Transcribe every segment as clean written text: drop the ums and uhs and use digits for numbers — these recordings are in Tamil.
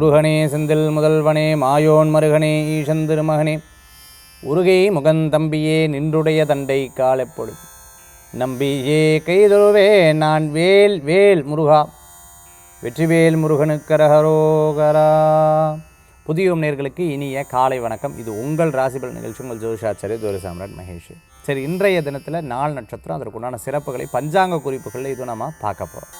முருகனே செந்தில் முதல்வனே மாயோன் மருகனே ஈசன் திருமகனே உருகை முகந்தம்பியே நின்றுடைய தண்டை காலெப்பொழுது நம்பியே கைதொழுவே நான் வேல் வேல் முருகா வெற்றிவேல் முருகனுக்கரகரோகரா. புதிய நேயர்களுக்கு இனிய காலை வணக்கம். இது உங்கள் ராசிபல் நிகழ்ச்சி. உங்கள் ஜோதிஷாச்சாரிய ஜோதிசாம்ராட் மகேஷ். சரி, இன்றைய தினத்தில் 4 நட்சத்திரம், அதற்குண்டான சிறப்புகளை பஞ்சாங்க குறிப்புகளில் இது நம்ம பார்க்க போகிறோம்.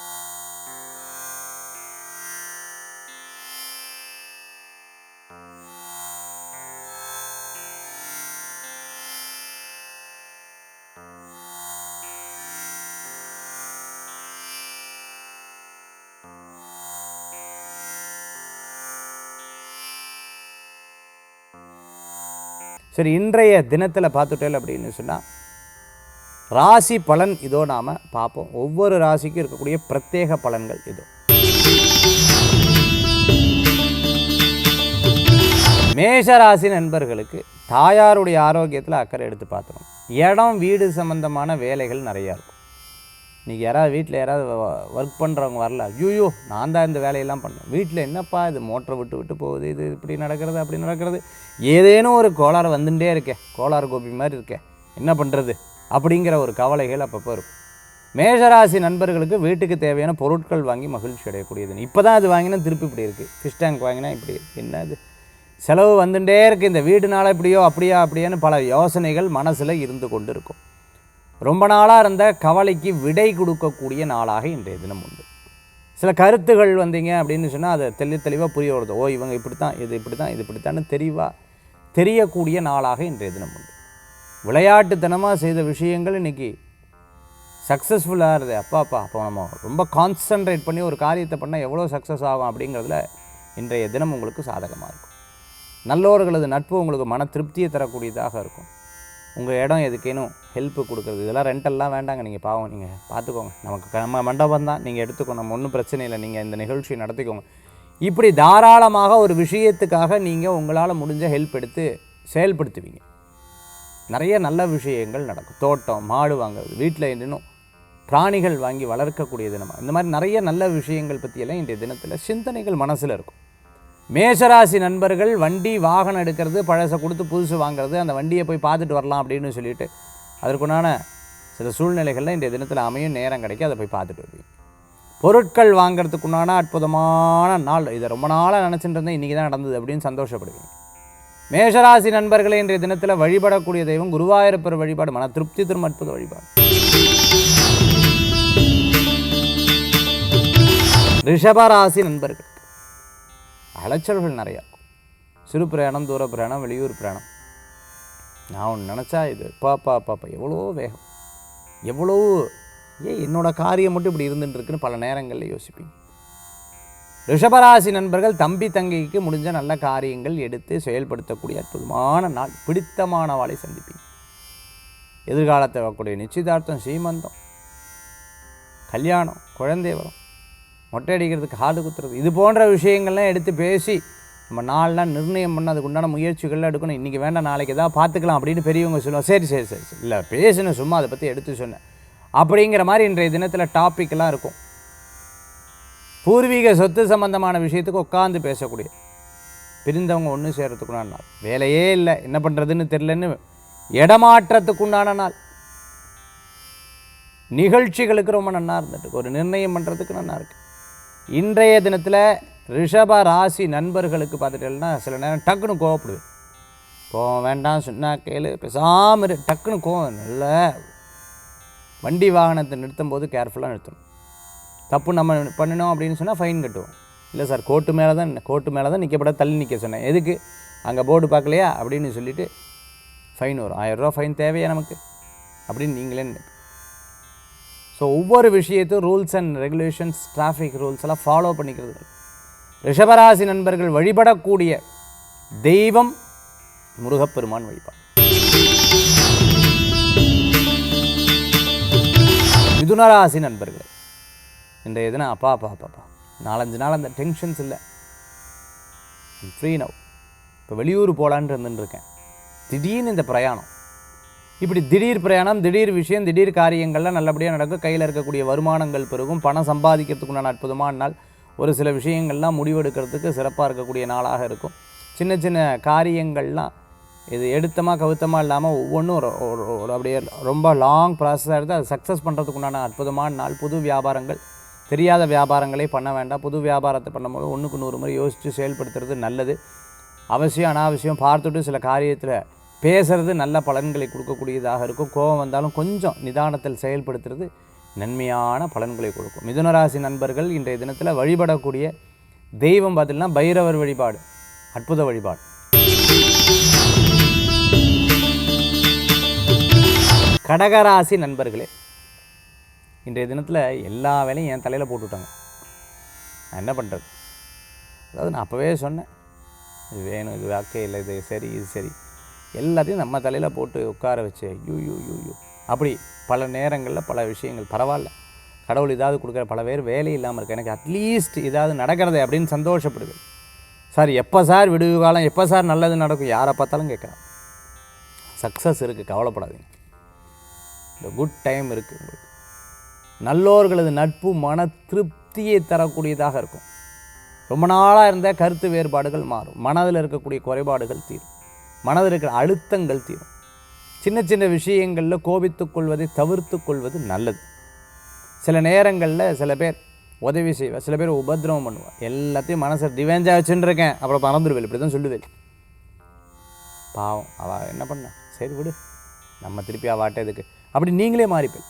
சரி, இன்றைய தினத்தில் பார்த்துட்டேன் அப்படின்னு சொன்னால் ராசி பலன் இதோ நாம் பார்ப்போம். ஒவ்வொரு ராசிக்கும் இருக்கக்கூடிய பிரத்யேக பலன்கள் இதோ. மேஷ ராசி நண்பர்களுக்கு தாயாருடைய ஆரோக்கியத்தில் அக்கறை எடுத்து பார்த்துக்கணும். இடம் வீடு சம்பந்தமான வேலைகள் நிறையா இருக்கும். இன்றைக்கி யாராவது வீட்டில் யாராவது ஒர்க் பண்ணுறவங்க வரல, ஐயோ நான் தான் இந்த வேலையெல்லாம் பண்ணேன், வீட்டில் என்னப்பா இது மோட்டரை விட்டு விட்டு போகுது, இது இப்படி நடக்கிறது அப்படி நடக்கிறது, ஏதேனும் ஒரு கோளாறு வந்துட்டே இருக்கேன், கோளாறு கோபி மாதிரி இருக்கேன், என்ன பண்ணுறது அப்படிங்கிற ஒரு கவலைகள் அப்பப்போ இருக்கும். மேஷராசி நண்பர்களுக்கு வீட்டுக்கு தேவையான பொருட்கள் வாங்கி மகிழ்ச்சி அடையக்கூடியது. இப்போ தான் அது வாங்கினா திருப்பி இப்படி இருக்குது, ஃபிஷ் டேங்க் வாங்கினா இப்படி இருக்குது, என்ன இது செலவு வந்துட்டே இருக்குது, இந்த வீடுனால இப்படியோ அப்படியா அப்படியான்னு பல யோசனைகள் மனசில் இருந்து கொண்டு இருக்கும். ரொம்ப நாளாக இருந்த கவலைக்கு விடை கொடுக்கக்கூடிய நாளாக இன்றைய தினம் உண்டு. சில கருத்துகள் வந்தீங்க அப்படின்னு சொன்னால் அதை தெளிவாக புரிய வருது. ஓ, இவங்க இப்படி தான், இது இப்படி தான், இது இப்படித்தான்னு தெரியக்கூடிய நாளாக இன்றைய தினம் உண்டு. விளையாட்டுத்தனமாக செய்த விஷயங்கள் இன்றைக்கி சக்ஸஸ்ஃபுல்லாக இருது. அப்போ நம்ம ரொம்ப கான்சன்ட்ரேட் பண்ணி ஒரு காரியத்தை பண்ணால் எவ்வளோ சக்ஸஸ் ஆகும் அப்படிங்கிறதுல இன்றைய தினம் உங்களுக்கு சாதகமாக இருக்கும். நல்லோர்களது நட்பு உங்களுக்கு மன திருப்தியை தரக்கூடியதாக இருக்கும். உங்கள் இடம் எதுக்கேனும் ஹெல்ப்பு கொடுக்குறது, இதெல்லாம் ரெண்டெல்லாம் வேண்டாங்க, நீங்கள் பாவம், நீங்கள் பார்த்துக்கோங்க, நம்ம மண்டபம் தான், நீங்கள் எடுத்துக்கோங்க, நம்ம ஒன்றும் பிரச்சனை இல்லை, நீங்கள் இந்த நிகழ்ச்சியை நடத்திக்கோங்க. இப்படி தாராளமாக ஒரு விஷயத்துக்காக நீங்கள் உங்களால் முடிஞ்ச ஹெல்ப் எடுத்து செயல்படுத்துவீங்க. நிறைய நல்ல விஷயங்கள் நடக்கும். தோட்டம், மாடு வாங்குறது, வீட்டில் இன்னும் பிராணிகள் வாங்கி வளர்க்கக்கூடிய தினமாக, இந்த மாதிரி நிறைய நல்ல விஷயங்கள் பற்றியெல்லாம் இன்றைய தினத்தில் சிந்தனைகள் மனசில் இருக்கும். மேஷராசி நண்பர்கள் வண்டி வாகனம் எடுக்கிறது, பழசை கொடுத்து புதுசு வாங்கிறது, அந்த வண்டியை போய் பார்த்துட்டு வரலாம் அப்படின்னு சொல்லிட்டு அதற்குண்டான சில சூழ்நிலைகளில் இன்றைய தினத்தில் அமையும், நேரம் கிடைக்கும், அதை போய் பார்த்துட்டு வருவீங்க. பொருட்கள் வாங்கிறதுக்குண்டான அற்புதமான நாள். இதை ரொம்ப நாளாக நினச்சிட்டு இருந்தேன், இன்றைக்கி தான் நடந்தது அப்படின்னு சந்தோஷப்படுவீங்க. மேஷராசி நண்பர்களே, இன்றைய தினத்தில் வழிபடக்கூடிய தெய்வம் குருவாயூரப்பர் வழிபாடு மன திருப்தி தரும் அற்புத வழிபாடு. ரிஷபராசி நண்பர்கள் அலைச்சல்கள் நிறையா இருக்கும். சிறு பிரயாணம், தூர பிரயாணம், வெளியூர் பிரயாணம். நான் ஒன்று நினச்சா இது பாப்பா எவ்வளோ வேகம், எவ்வளோ என்னோடய காரியம் மட்டும் இப்படி இருந்துட்டுருக்குன்னு பல நேரங்களில் யோசிப்பீங்க. ரிஷபராசி நண்பர்கள் தம்பி தங்கைக்கு முடிஞ்ச நல்ல காரியங்கள் எடுத்து செயல்படுத்தக்கூடிய அற்புதமான நாள். பிடித்தமானவாளை சந்திப்பீங்க. எதிர்காலத்தை வரக்கூடிய நிச்சயதார்த்தம், சீமந்தம், கல்யாணம், குழந்தை வரும், மொட்டை அடிக்கிறதுக்கு காது குத்துறது, இது போன்ற விஷயங்கள்லாம் எடுத்து பேசி நம்ம நாளெலாம் நிர்ணயம் பண்ண அதுக்கு உண்டான முயற்சிகள்லாம் எடுக்கணும். இன்றைக்கி வேண்டாம், நாளைக்கு எதாவது பார்த்துக்கலாம் அப்படின்னு பெரியவங்க சொல்லுவோம். சரி இல்லை பேசணும், சும்மா அதை பற்றி எடுத்து சொன்னேன் அப்படிங்கிற மாதிரி இன்றைய தினத்தில் டாப்பிக்கெல்லாம் இருக்கும். பூர்வீக சொத்து சம்பந்தமான விஷயத்துக்கு உட்காந்து பேசக்கூடிய, பிரிந்தவங்க ஒன்று சேர்கிறதுக்குண்டான நாள். வேலையே இல்லை, என்ன பண்ணுறதுன்னு தெரிலன்னு இடமாற்றத்துக்குண்டான நாள். நிகழ்ச்சிகளுக்கு ரொம்ப நல்லா இருந்துட்டு ஒரு நிர்ணயம் பண்ணுறதுக்கு நல்லா இருக்குது. இன்றைய தினத்தில் ரிஷப ராசி நண்பர்களுக்கு பார்த்துட்டேன்னா சில நேரம் டக்குன்னு கோவப்படுவேன். கோவம் வேண்டாம் சொன்னால் கேளு, பேசாமல் டக்குன்னு கோவம். நல்ல வண்டி வாகனத்தை நிறுத்தும் போது கேர்ஃபுல்லாக நிறுத்தணும். தப்பு நம்ம பண்ணினோம் அப்படின்னு சொன்னால் ஃபைன் கட்டுவோம். இல்லை சார், கோர்ட்டு மேலே தான் நிற்கப்பட, தள்ளி நிற்க சொன்னேன், எதுக்கு அங்கே போர்டு பார்க்கலையா அப்படின்னு சொல்லிவிட்டு ஃபைன் வரும். 1000 ரூபா ஃபைன் தேவையா நமக்கு அப்படின்னு நீங்களே நினைப்பீங்க. ஸோ ஒவ்வொரு விஷயத்தையும் rules and regulations, traffic rules எல்லாம் ஃபாலோ பண்ணிக்கிறது. ரிஷபராசி நண்பர்கள் வழிபடக்கூடிய தெய்வம் முருகப்பெருமான் வழிபாடு. மிதுனராசி நண்பர்கள் இன்றைய தினம் அப்பா 4-5 நாள் அந்த டென்ஷன்ஸ் இல்லை, ஃப்ரீ நவ். இப்போ வெளியூர் போகலான்ட்டு இருந்துட்டுருக்கேன், திடீர்னு இந்த பிரயாணம், இப்படி திடீர் பிரயாணம், திடீர் விஷயம், திடீர் காரியங்கள்லாம் நல்லபடியாக நடக்கும். கையில் இருக்கக்கூடிய வருமானங்கள் பெருகும், பணம் சம்பாதிக்கிறதுக்குண்டான அற்புதமான நாள். ஒரு சில விஷயங்கள்லாம் முடிவெடுக்கிறதுக்கு சிறப்பாக இருக்கக்கூடிய நாளாக இருக்கும். சின்ன சின்ன காரியங்கள்லாம் இது எடுத்தமாக கவுத்தமாக இல்லாமல் ஒவ்வொன்றும் ஒரு அப்படியே ரொம்ப லாங் ப்ராசஸாக எடுத்து அதை சக்ஸஸ் பண்ணுறதுக்கு உண்டான அற்புதமான நாள். புது வியாபாரங்கள், தெரியாத வியாபாரங்களே பண்ண வேண்டாம். புது வியாபாரத்தை பண்ணும்போது 1க்கு 100 முறை யோசித்து செயல்படுத்துறது நல்லது. அவசியம் அனாவசியம் பார்த்துட்டு சில காரியத்தில் பேசுகிறது நல்ல பலன்களை கொடுக்கக்கூடியதாக இருக்கும். கோபம் வந்தாலும் கொஞ்சம் நிதானத்தில் செயல்படுத்துறது நன்மையான பலன்களை கொடுக்கும். மிதுன ராசி நண்பர்கள் இன்றைய தினத்தில் வழிபடக்கூடிய தெய்வம் பார்த்திங்கன்னா பைரவர் வழிபாடு அற்புத வழிபாடு. கடகராசி நண்பர்களே, இன்றைய தினத்தில் எல்லா வேலையும் என் தலையில் போட்டுவிட்டாங்க. நான் என்ன பண்ணுறது? அதாவது நான் அப்போவே சொன்னேன், இது வேணும், இது வாக்கே இல்லை, இது சரி, இது சரி, எல்லாத்தையும் நம்ம தலையில் போட்டு உட்கார வச்சு யூ அப்படி பல நேரங்களில் பல விஷயங்கள் பரவாயில்ல, கடவுள் ஏதாவது கொடுக்குற. பல பேர் வேலை இல்லாமல் இருக்கு, எனக்கு அட்லீஸ்ட் ஏதாவது நடக்கிறதே அப்படின்னு சந்தோஷப்படுவேன். சார் எப்போ சார் விடுவு காலம், எப்போ சார் நல்லது நடக்கும், யாரை பார்த்தாலும் கேட்குறான். சக்ஸஸ் இருக்குது, கவலைப்படாதீங்க. இந்த குட் டைம் இருக்குது உங்களுக்கு. நல்லோர்களது நட்பு மன திருப்தியை தரக்கூடியதாக இருக்கும். ரொம்ப நாளாக இருந்த கருத்து வேறுபாடுகள் மாறும். மனதில் இருக்கக்கூடிய குறைபாடுகள் தீரும். மனதில் இருக்கிற அழுத்தங்கள் தீரும். சின்ன சின்ன விஷயங்களில் கோபித்து கொள்வதை தவிர்த்து கொள்வது நல்லது. சில நேரங்களில் சில பேர் உதவி செய்வேன், சில பேர் உபத்திரவம் பண்ணுவேன். எல்லாத்தையும் மனசை டிவெஞ்சாக வச்சுருக்கேன், அப்புறம் மறந்துடுவேன். இப்படி தான் சொல்லுவேன். பாவம், அவள் என்ன பண்ண, சரி விடு, நம்ம திருப்பி அவாட்டதுக்கு அப்படி நீங்களே மாறிப்பேன்.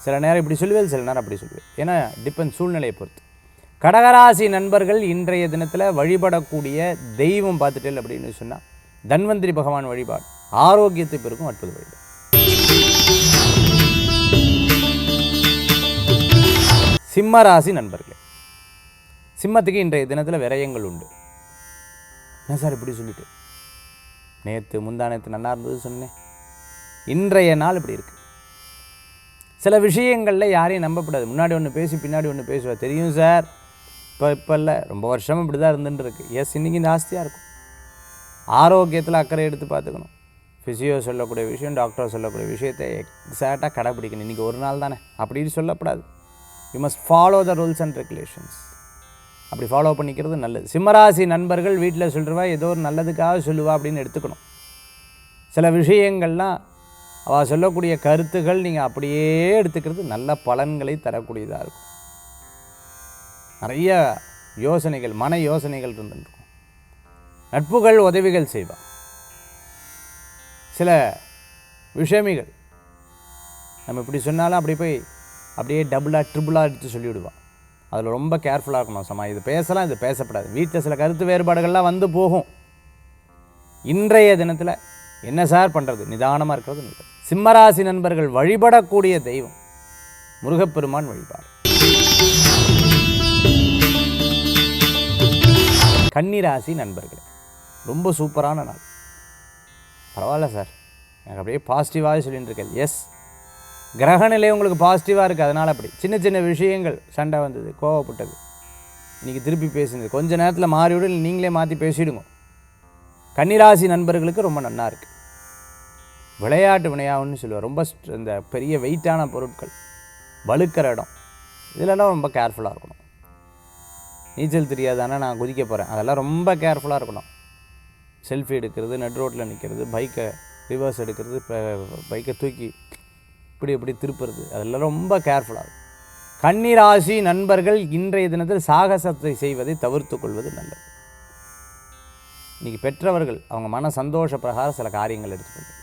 சில நேரம் இப்படி சொல்லுவேன், சில நேரம் அப்படி சொல்லுவேன். ஏன்னா டிபெண்ட் சூழ்நிலையை பொறுத்து. கடகராசி நண்பர்கள் இன்றைய தினத்தில் வழிபடக்கூடிய தெய்வம் பார்த்துட்டேன் அப்படின்னு சொன்னால் தன்வந்திரி பகவான் வழிபாடு ஆரோக்கியத்தை பெருக்கும் அற்புத வழிபாடு. சிம்மராசி நண்பர்களே, சிம்மத்துக்கு இன்றைய தினத்தில் விரயங்கள் உண்டு. என்ன சார் இப்படி சொல்லிட்டு, நேற்று முந்தானத்து நல்லா இருந்தது சொன்னேன், இன்றைய நாள் இப்படி இருக்குது. சில விஷயங்களில் யாரையும் நம்பப்படாது. முன்னாடி ஒன்று பேசி பின்னாடி ஒன்று பேசுவார். தெரியும் சார், இப்போ இல்லை, ரொம்ப வருஷம் இப்படி தான் இருந்துட்டு இருக்கு. எஸ், இன்றைக்கி ஜாஸ்தியாக இருக்கும். ஆரோக்கியத்தில் அக்கறை எடுத்து பார்த்துக்கணும். ஃபிசியோ சொல்லக்கூடிய விஷயம், டாக்டர் சொல்லக்கூடிய விஷயத்தை எக்ஸாக்டாக கடைப்பிடிக்கணும். இன்றைக்கி ஒரு நாள் தானே அப்படின்னு சொல்லப்படாது. You must follow the rules and regulations. அப்படி ஃபாலோ பண்ணிக்கிறது நல்லது. சிம்மராசி நண்பர்கள் வீட்டில் சொல்கிறவா ஏதோ ஒரு நல்லதுக்காக சொல்லுவா அப்படின்னு எடுத்துக்கணும். சில விஷயங்கள்லாம் அவள் சொல்லக்கூடிய கருத்துகள் நீங்கள் அப்படியே எடுத்துக்கிறது நல்ல பலன்களை தரக்கூடியதாக இருக்கும். நிறைய யோசனைகள், மன யோசனைகள் இருந்துருக்கும். நட்புகள் உதவிகள் செய்வாள். சில விஷயமிகள் நம்ம இப்படி சொன்னாலும் அப்படி போய் அப்படியே டபுளாக ட்ரிபிளாக எடுத்து சொல்லிவிடுவான். அதில் ரொம்ப கேர்ஃபுல்லாக இருக்கணும். இது பேசலாம், இது பேசப்படாது. வீட்டில் சில கருத்து வேறுபாடுகள்லாம் வந்து போகும். இன்றைய தினத்தில் என்ன சார் பண்ணுறது, நிதானமாக இருக்கிறது நல்லது. சிம்மராசி நண்பர்கள் வழிபடக்கூடிய தெய்வம் முருகப்பெருமான் வழிபாடு. கன்னிராசி நண்பர்களே, ரொம்ப சூப்பரான நாள். பரவாயில்ல சார், எனக்கு அப்படியே பாசிட்டிவாகவே சொல்லிட்டு இருக்கேன். எஸ், கிரகநிலை உங்களுக்கு பாசிட்டிவாக இருக்குது. அதனால் அப்படி சின்ன சின்ன விஷயங்கள் சண்டை வந்தது, கோவப்பட்டது, இன்றைக்கி திருப்பி பேசினது கொஞ்ச நேரத்தில் மாறிவிடும், நீங்களே மாற்றி பேசிவிடுங்க. கன்னிராசி நண்பர்களுக்கு ரொம்ப நல்லா இருக்குது. விளையாட்டு வினையாகுன்னு சொல்லுவார். ரொம்ப இந்த பெரிய வெயிட்டான பொருட்கள், வழுக்கிற இடம், இதிலெல்லாம் ரொம்ப கேர்ஃபுல்லாக இருக்கணும். நீச்சல் தெரியாதானே நான் குதிக்க போகிறேன், அதெல்லாம் ரொம்ப கேர்ஃபுல்லாக இருக்கணும். செல்ஃபி எடுக்கிறது, நட் ரோட்டில் நிற்கிறது, பைக்கை ரிவர்ஸ் எடுக்கிறது, பைக்கை தூக்கி இப்படி இப்படி திருப்புறது, அதெல்லாம் ரொம்ப கேர்ஃபுல்லாக இருக்கும். கன்னிராசி நண்பர்கள் இன்றைய தினத்தில் சாகசத்தை செய்வதை தவிர்த்து கொள்வது நல்லது. இன்றைக்கி பெற்றவர்கள் அவங்க மன சந்தோஷ பிரகாரம் சில காரியங்கள் எடுத்துக்கொள்ளும்.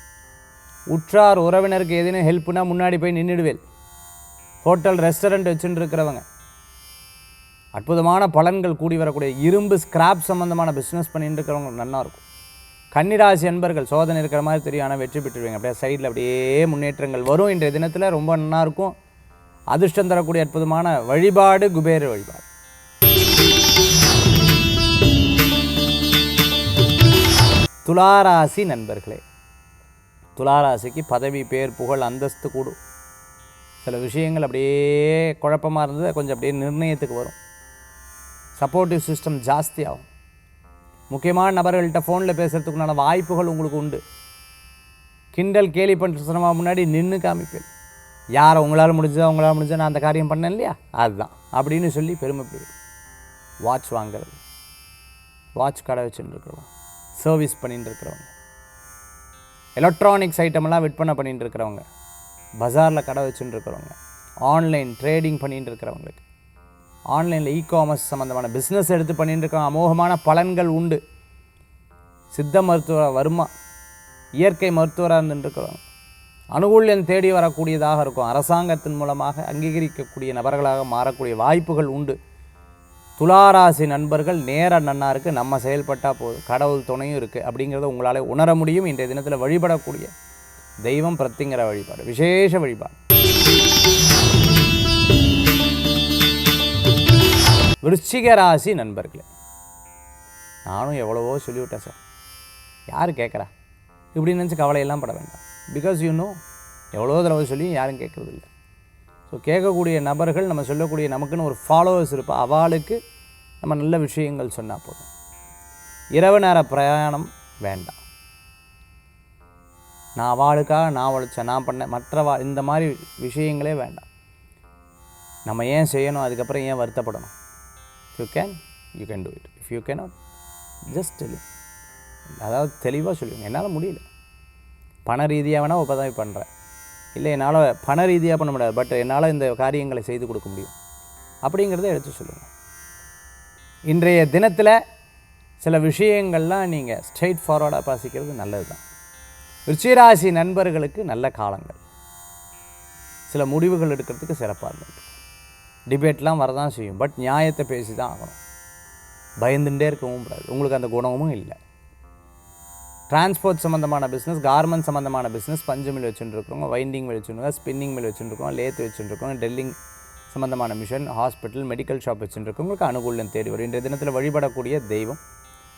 உற்றார் உறவினருக்கு எதுனா ஹெல்ப்னா முன்னாடி போய் நின்றுடுவேன். ஹோட்டல் ரெஸ்டாரண்ட் வச்சுட்டு இருக்கிறவங்க அற்புதமான பலன்கள் கூடி வரக்கூடிய இரும்பு ஸ்கிராப் சம்மந்தமான பிஸ்னஸ் பண்ணிட்டு இருக்கிறவங்க நல்லா இருக்கும். கன்னிராசி அன்பர்கள் சோதனை இருக்கிற மாதிரி தெரியும், ஆனால் வெற்றி பெற்றுருவீங்க. அப்படியே சைடில் அப்படியே முன்னேற்றங்கள் வரும். இன்றைய தினத்தில் ரொம்ப நல்லாயிருக்கும். அதிர்ஷ்டம் தரக்கூடிய அற்புதமான வழிபாடு குபேர வழிபாடு. துளாராசி நண்பர்களே, துளாராசிக்கு பதவி, பேர், புகழ், அந்தஸ்து கூடும். சில விஷயங்கள் அப்படியே குழப்பமாக இருந்தது, கொஞ்சம் அப்படியே நிர்ணயத்துக்கு வரும். சப்போர்ட்டிவ் சிஸ்டம் ஜாஸ்தி ஆகும். முக்கியமான நபர்கள்ட்ட ஃபோனில் பேசுகிறதுக்குண்டான வாய்ப்புகள் உங்களுக்கு உண்டு. கிண்டல் கேலி பண்ணுறதுமா முன்னாடி நின்று காமிப்பேன். யாரை உங்களால் முடிஞ்சதோ நான் அந்த காரியம் பண்ணேன் இல்லையா, அதுதான் அப்படின்னு சொல்லி பெருமைப்படுவேன். வாட்ச் வாங்குறது, வாட்ச் கடை வச்சுட்டு இருக்கிறவங்க, சர்வீஸ் பண்ணிட்டு இருக்கிறவங்க, எலக்ட்ரானிக்ஸ் ஐட்டமெல்லாம் விற்பனை பண்ணிட்டு இருக்கிறவங்க, பஜாரில் கடை வச்சுட்டு இருக்கிறவங்க, ஆன்லைன் ட்ரேடிங் பண்ணிட்டு இருக்கிறவங்களுக்கு, ஆன்லைனில் இ-காமர்ஸ் சம்மந்தமான பிஸ்னஸ் எடுத்து பண்ணிட்டு இருக்கவங்க அமோகமான பலன்கள் உண்டு. சித்த மருத்துவ வருமா, இயற்கை மருத்துவராக இருந்துருக்கிறவங்க அனுகூல்யம் தேடி வரக்கூடியதாக இருக்கும். அரசாங்கத்தின் மூலமாக அங்கீகரிக்கக்கூடிய நபர்களாக மாறக்கூடிய வாய்ப்புகள் உண்டு. துளாராசி நண்பர்கள் நேர நன்னா இருக்குது, நம்ம செயல்பட்டால் போதும், கடவுள் துணையும் இருக்குது அப்படிங்கிறத உங்களால் உணர முடியும். இன்றைய தினத்தில் வழிபடக்கூடிய தெய்வம் பிரத்திங்கிற வழிபாடு, விசேஷ வழிபாடு. விருச்சிக ராசி நண்பர்களே, நானும் எவ்வளவோ சொல்லிவிட்டேன் சார், யார் கேட்குறா இப்படின்னு நினச்சி கவலையெல்லாம் பட வேண்டாம். பிகாஸ் எவ்வளோ தடவை சொல்லியும் யாரும் கேட்குறது இல்லை. ஸோ கேட்கக்கூடிய நபர்கள், நம்ம சொல்லக்கூடிய நமக்குன்னு ஒரு ஃபாலோவர்ஸ் இருப்பா, அவளுக்கு நம்ம நல்ல விஷயங்கள் சொன்னால் போதும். இரவு நேர பிரயாணம் வேண்டாம். நான் அவளுக்காக நான் உழைச்சேன், நான் பண்ணேன், இந்த மாதிரி விஷயங்களே வேண்டாம். நம்ம ஏன் செய்யணும், அதுக்கப்புறம் ஏன் வருத்தப்படணும்? If you can do it. If you cannot, just tell. அதாவது தெளிவாக சொல்லுவீங்க, என்னால் முடியல, பண ரீதியாக வேணால் உபதவி பண்ணுறேன், இல்லை என்னால் பண ரீதியாக பண்ண முடியாது, பட் என்னால் இந்த காரியங்களை செய்து கொடுக்க முடியும் அப்படிங்கிறத எடுத்து சொல்லுங்கள். இன்றைய தினத்தில் சில விஷயங்கள்லாம் நீங்கள் ஸ்ட்ரெயிட் ஃபார்வர்டாக பாசிக்கிறது நல்லது தான். விருச்சிகராசி நண்பர்களுக்கு நல்ல காலங்கள், சில முடிவுகள் எடுக்கிறதுக்கு சிறப்பாக இருந்துட்டு, டிபேட்லாம் வரதான் செய்யும், பட் நியாயத்தை பேசி தான் ஆகணும். பயந்துட்டே இருக்கவும் கூடாது, உங்களுக்கு அந்த குணமும் இல்லை. டிரான்ஸ்போர்ட் சம்மந்தமான பிஸ்னஸ், கார்மெண்ட் சம்மந்தமான பிஸ்னஸ், பஞ்சு மில் வச்சுருக்கோங்க, வைண்டிங் மில் வச்சுருக்கோங்க, ஸ்பின்னிங் மில் வச்சுருக்கோம், லேத்து வச்சுருக்கோங்க, டெல்லிங் சம்மந்தமான மிஷன், ஹாஸ்பிட்டல், மெடிக்கல் ஷாப் வச்சுருக்கவங்களுக்கு அனுகூல்யம் தேடி வரும். இன்றைய தினத்தில் வழிபடக்கூடிய தெய்வம்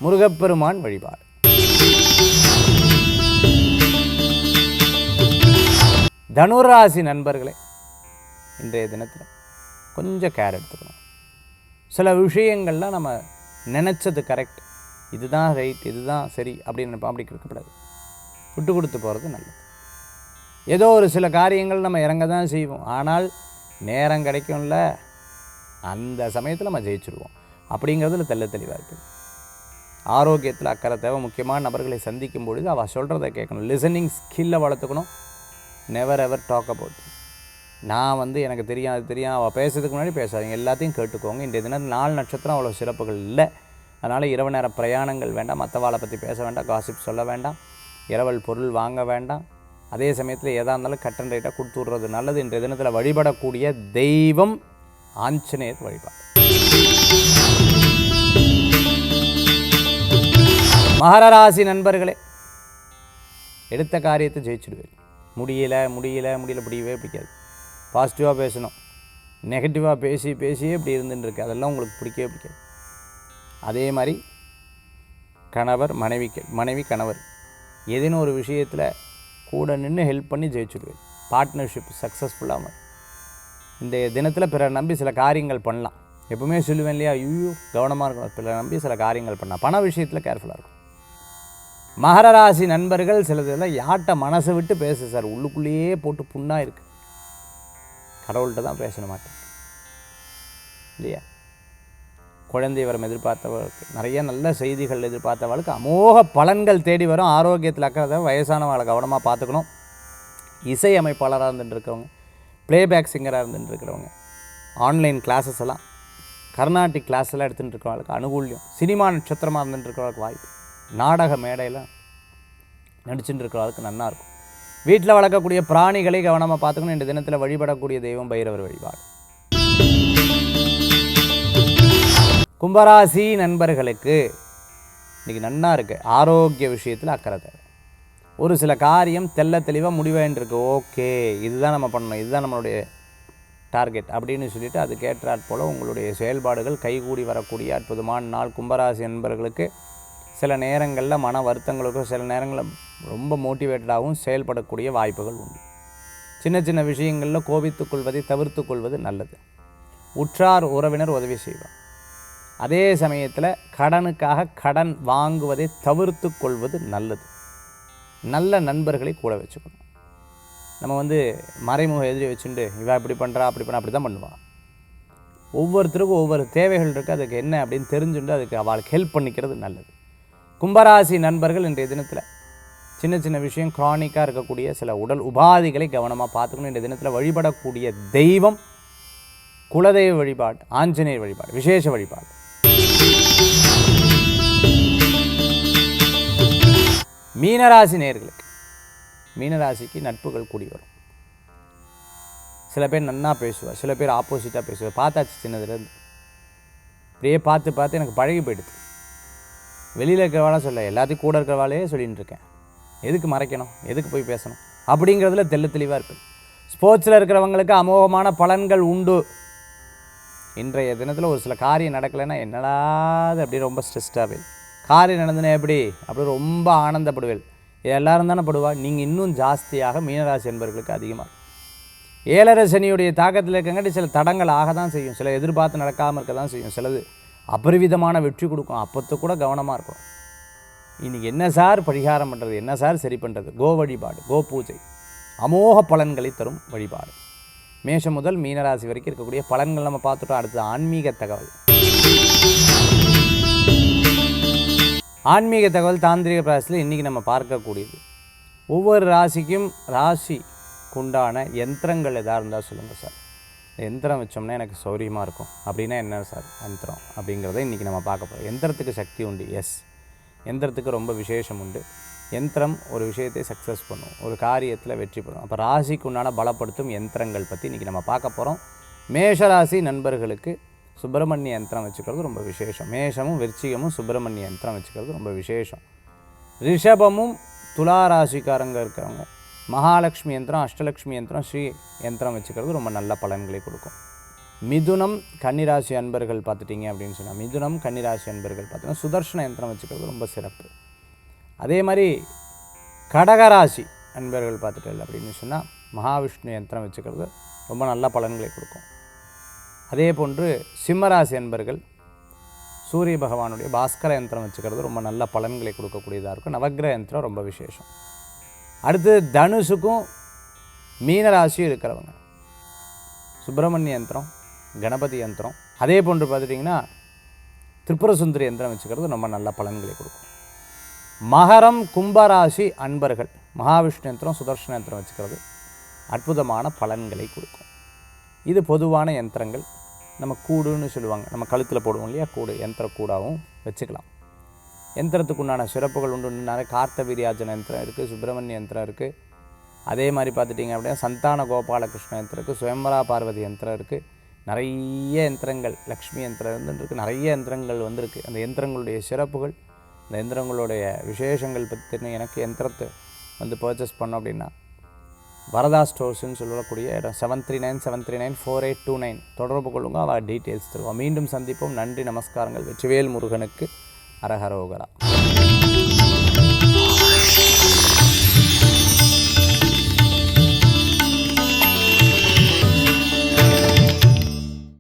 முருகப்பெருமான் வழிபாடு. தனுராசி நண்பர்களே, இன்றைய தினத்தில் கொஞ்சம் கேர் எடுத்துக்கணும். சில விஷயங்கள்லாம் நம்ம நினச்சது கரெக்ட், இதுதான் ரைட், இதுதான் சரி அப்படின்னு நினைப்போம், அப்படி இருக்கக்கூடாது. விட்டு கொடுத்து போகிறது நல்லது. ஏதோ ஒரு சில காரியங்கள் நம்ம இறங்க தான் செய்வோம், ஆனால் நேரம் கிடைக்கும்ல, அந்த சமயத்தில் நம்ம ஜெயிச்சுடுவோம் அப்படிங்கிறதுல தெளிவாக இருக்குது. ஆரோக்கியத்தில் அக்கறை தேவை. முக்கியமான நபர்களை சந்திக்கும் பொழுது அவள் சொல்கிறத கேட்கணும். லிசனிங் ஸ்கில்லை வளர்த்துக்கணும். நெவர் எவர் டாக் அபவுட் நான் எனக்கு தெரியும், அது தெரியும், அவள் பேசுறதுக்கு முன்னாடி பேசாதீங்க, எல்லாத்தையும் கேட்டுக்கோங்க. இன்றைய தினம் 4 நட்சத்திரம் அவ்வளோ சிறப்புகள் இல்லை. அதனால் இரவு நேர பிரயாணங்கள் வேண்டாம், மற்றவாளை பற்றி பேச வேண்டாம், காசிப் சொல்ல வேண்டாம், இரவல் பொருள் வாங்க வேண்டாம். அதே சமயத்தில் எதாக இருந்தாலும் கட் அண்ட் ரைட்டாக கொடுத்து விட்றது நல்லது. இன்றைய தினத்தில் வழிபடக்கூடிய தெய்வம் ஆஞ்சநேயர் வழிபாடு. மகர ராசி நண்பர்களே, எடுத்த காரியத்தை ஜெயிச்சுடுவேன். முடியலை பிடிக்கவே பிடிக்காது. பாசிட்டிவாக பேசணும், நெகட்டிவாக பேசியே இப்படி இருந்துருக்கு, அதெல்லாம் உங்களுக்கு பிடிக்கவே பிடிக்காது. அதே மாதிரி கணவர் மனைவி கணவர் ஏதேனும் ஒரு விஷயத்தில் கூட நின்று ஹெல்ப் பண்ணி ஜெயிச்சுடுவேன். பார்ட்னர்ஷிப் சக்ஸஸ்ஃபுல்லாக இந்த தினத்தில் பிறர் நம்பி சில காரியங்கள் பண்ணலாம். எப்பவுமே சொல்லுவேன் இல்லையா, கவனமாக இருக்கணும், பிறர் நம்பி சில காரியங்கள் பண்ணலாம். பண விஷயத்தில் கேர்ஃபுல்லாக இருக்கும். மகர ராசி நண்பர்கள் சிலதெல்லாம் யார்கிட்ட மனசை விட்டு பேசு சார், உள்ளுக்குள்ளேயே போட்டு புண்ணாக இருக்குது, கடவுள்கிட்ட தான் பேசணும் மாட்டேன் இல்லையா. குழந்தை வரம் எதிர்பார்த்தவர்களுக்கு, நிறைய நல்ல செய்திகள் எதிர்பார்த்தவர்களுக்கு அமோக பலன்கள் தேடி வரும். ஆரோக்கியத்தில் அக்கறை, வயசானவங்களை கவனமாக பார்த்துக்கணும். இசை அமைப்பாளராக இருந்துட்டுருக்கிறவங்க, ப்ளேபேக் சிங்கராக இருந்துட்டுருக்கிறவங்க, ஆன்லைன் கிளாஸஸ் எல்லாம், கர்நாடிக் கிளாஸ் எல்லாம் எடுத்துகிட்டு இருக்கிறவங்களுக்கு அனுகூல்யம். சினிமா நட்சத்திரமாக இருந்துட்டுருக்கிறவங்களுக்கு வாய்ப்பு. நாடக மேடையில் நடிச்சுட்டு இருக்கிறவங்களுக்கு நல்லாயிருக்கும். வீட்டில் வளர்க்கக்கூடிய பிராணிகளை கவனமாக பார்த்துக்கணும். இந்த தினத்தில் வழிபடக்கூடிய தெய்வம் பைரவர் வழிபாடு. கும்பராசி நண்பர்களுக்கு இன்றைக்கி நன்னா இருக்குது. ஆரோக்கிய விஷயத்தில் அக்கறை தேவை. ஒரு சில காரியம் தெளிவாக முடிவாயின்றிருக்கு. ஓகே, இதுதான் நம்ம பண்ணணும், இதுதான் நம்மளுடைய டார்கெட் அப்படின்னு சொல்லிவிட்டு அதுக்கேற்றாற் போல் உங்களுடைய செயல்பாடுகள் கைகூடி வரக்கூடிய அற்புதமான நாள். கும்பராசி நண்பர்களுக்கு சில நேரங்களில் மன வருத்தங்களுக்கும், சில நேரங்களில் ரொம்ப மோட்டிவேட்டடாகவும் செயல்படக்கூடிய வாய்ப்புகள் உண்டு. சின்ன விஷயங்களில் கோபித்துக் கொள்வதை தவிர்த்து கொள்வது நல்லது. உற்றார் உறவினர் உதவி செய்வார். அதே சமயத்தில் கடனுக்காக கடன் வாங்குவதை தவிர்த்து கொள்வது நல்லது. நல்ல நண்பர்களை கூட வச்சுக்கணும். நம்ம மறைமுக எதிரி வச்சுட்டு இவா இப்படி பண்ணுறா அப்படி தான் பண்ணுவான். ஒவ்வொருத்தருக்கும் ஒவ்வொரு தேவைகள் இருக்குது, அதுக்கு என்ன அப்படின்னு தெரிஞ்சுட்டு அதுக்கு அவளுக்கு ஹெல்ப் பண்ணிக்கிறது நல்லது. கும்பராசி நண்பர்கள் இன்றைய தினத்தில் சின்ன சின்ன விஷயம் க்ரானிக்காக இருக்கக்கூடிய சில உடல் உபாதிகளை கவனமாக பார்த்துக்கணும். இன்றைய தினத்தில் வழிபடக்கூடிய தெய்வம் குலதெய்வ வழிபாடு, ஆஞ்சநேயர் வழிபாடு, விசேஷ வழிபாடு. மீனராசி நேயர்களுக்கு, மீனராசிக்கு நட்புகள் கூடி வரும். சில பேர் நன்னா பேசுவார், சில பேர் ஆப்போசிட்டாக பேசுவார். பார்த்தாச்சு சின்னதுலேருந்து அப்படியே பார்த்து பார்த்து எனக்கு பழகி போயிடுது. வெளியில் இருக்கிறவாளா சொல்ல, எல்லாத்தையும் கூட இருக்கிறவாளே சொல்லிகிட்டு இருக்கேன். எதுக்கு மறைக்கணும், எதுக்கு போய் பேசணும் அப்படிங்கிறதுல தெளிவாக இருப்பேன். ஸ்போர்ட்ஸில் இருக்கிறவங்களுக்கு அமோகமான பலன்கள் உண்டு. இன்றைய தினத்தில் ஒரு சில காரியம் நடக்கலைன்னா என்னடாது அப்படி ரொம்ப ஸ்ட்ரெஸ்டாகவே, காரியம் நடந்துனா எப்படி அப்படி ரொம்ப ஆனந்தப்படுவேன். எல்லாரும் தானே படுவா, நீங்கள் இன்னும் ஜாஸ்தியாக மீனராசி என்பவர்களுக்கு அதிகமாக. ஏழரை சனியுடைய தாக்கத்தில் இருக்கங்காட்டி சில தடங்கள் ஆக தான் செய்யும், சில எதிர்பார்த்து நடக்காமல் இருக்க தான் செய்யும், சிலது அபரிவிதமான வெற்றி கொடுக்கும். அப்போத்து கூட கவனமாக இருக்கும். இன்றைக்கி என்ன சார் பரிகாரம் பண்ணுறது, என்ன சார் சரி பண்ணுறது? கோ வழிபாடு, கோ பூஜை அமோக பலன்களை தரும் வழிபாடு. மேஷம் முதல் மீனராசி வரைக்கும் இருக்கக்கூடிய பலன்கள் நம்ம பார்த்துட்டோம். அடுத்து ஆன்மீக தகவல். ஆன்மீக தகவல் தாந்திரிக பிராசத்தில் இன்றைக்கி நம்ம பார்க்கக்கூடியது, ஒவ்வொரு ராசிக்கும் ராசிக்குண்டான யந்திரங்கள் எதாக இருந்தால் சொல்லுங்கள் சார். யந்திரம் வச்சோம்னா எனக்கு சௌரியமாக இருக்கும் அப்படின்னா என்ன சார் யந்திரம் அப்படிங்கிறத இன்றைக்கி நம்ம பார்க்க போகிறோம். யந்திரத்துக்கு சக்தி உண்டு, எஸ், யந்திரத்துக்கு ரொம்ப விசேஷம் உண்டு. யந்திரம் ஒரு விஷயத்தை சக்ஸஸ் பண்ணும், ஒரு காரியத்தில் வெற்றி பெறும். அப்போ ராசிக்கு உண்டான பலப்படுத்தும் யந்திரங்கள் பற்றி இன்றைக்கி நம்ம பார்க்க போகிறோம். மேஷராசி நண்பர்களுக்கு சுப்பிரமணிய யந்திரம் வச்சுக்கிறது ரொம்ப விசேஷம். மேஷமும் விருச்சிகமும் சுப்பிரமணிய யந்திரம் வச்சுக்கிறது ரொம்ப விசேஷம். ரிஷபமும் துளாராசிக்காரங்க இருக்கிறவங்க மகாலட்சுமி யந்திரம், அஷ்டலட்சுமி யந்திரம், ஸ்ரீ யந்திரம் வச்சுக்கிறது ரொம்ப நல்ல பலன்களை கொடுக்கும். மிதுனம் கன்னிராசி அன்பர்கள் பார்த்துட்டிங்க அப்படின்னு சொன்னால், மிதுனம் கன்னிராசி அன்பர்கள் பார்த்தீங்கன்னா சுதர்ஷன யந்திரம் வச்சுக்கிறது ரொம்ப சிறப்பு. அதே மாதிரி கடகராசி அன்பர்கள் பார்த்துட்டு அப்படின்னு சொன்னால் மகாவிஷ்ணு யந்திரம் வச்சுக்கிறது ரொம்ப நல்ல பலன்களை கொடுக்கும். அதே போன்று சிம்மராசி அன்பர்கள் சூரிய பகவானுடைய பாஸ்கர யந்திரம் வச்சுக்கிறது ரொம்ப நல்ல பலன்களை கொடுக்கக்கூடியதாக இருக்கும். நவக்கிரக யந்திரம் ரொம்ப விசேஷம். அடுத்து தனுஷுக்கும் மீனராசியும் இருக்கிறவங்க சுப்பிரமணிய யந்திரம், கணபதி யந்திரம், அதே போன்று பார்த்துட்டிங்கன்னா திரிபுர சுந்தரி யந்திரம் வச்சுக்கிறது ரொம்ப நல்ல பலன்களை கொடுக்கும். மகரம் கும்பராசி அன்பர்கள் மகாவிஷ்ணு யந்திரம், சுதர்ஷன யந்திரம் வச்சுக்கிறது அற்புதமான பலன்களை கொடுக்கும். இது பொதுவான யந்திரங்கள். நம்ம கூடுன்னு சொல்லுவாங்க, நம்ம கழுத்தில் போடுவோம் இல்லையா, கூடு, யந்திர கூடாகவும் வச்சுக்கலாம். யந்திரத்துக்கு உண்டான சிறப்புகள் உண்டு. நிறைய கார்த்தவீரியாஜன யந்திரம் இருக்குது, சுப்பிரமணிய யந்திரம் இருக்குது. அதே மாதிரி பார்த்துட்டிங்க அப்படின்னா சந்தான கோபாலகிருஷ்ண யந்திரம் இருக்குது, சுயம்பரா பார்வதி யந்திரம் இருக்குது. நிறைய யந்திரங்கள், லக்ஷ்மி யந்திரம் இருக்குது, நிறைய யந்திரங்கள் வந்திருக்கு. அந்த யந்திரங்களுடைய சிறப்புகள், அந்த யந்திரங்களுடைய விசேஷங்கள் பற்றின எனக்கு யந்திரத்தை பர்ச்சேஸ் பண்ணோம் அப்படின்னா வரதா ஸ்டோர்ஸ்ன்னு சொல்லக்கூடிய இடம் 7397394829 தொடர்பு கொள்ளுங்க. அவள் டீட்டெயில்ஸ் தருவோம். மீண்டும் சந்திப்போம். நன்றி, நமஸ்காரங்கள். வெற்றிவேல் முருகனுக்கு அரஹரோகரா.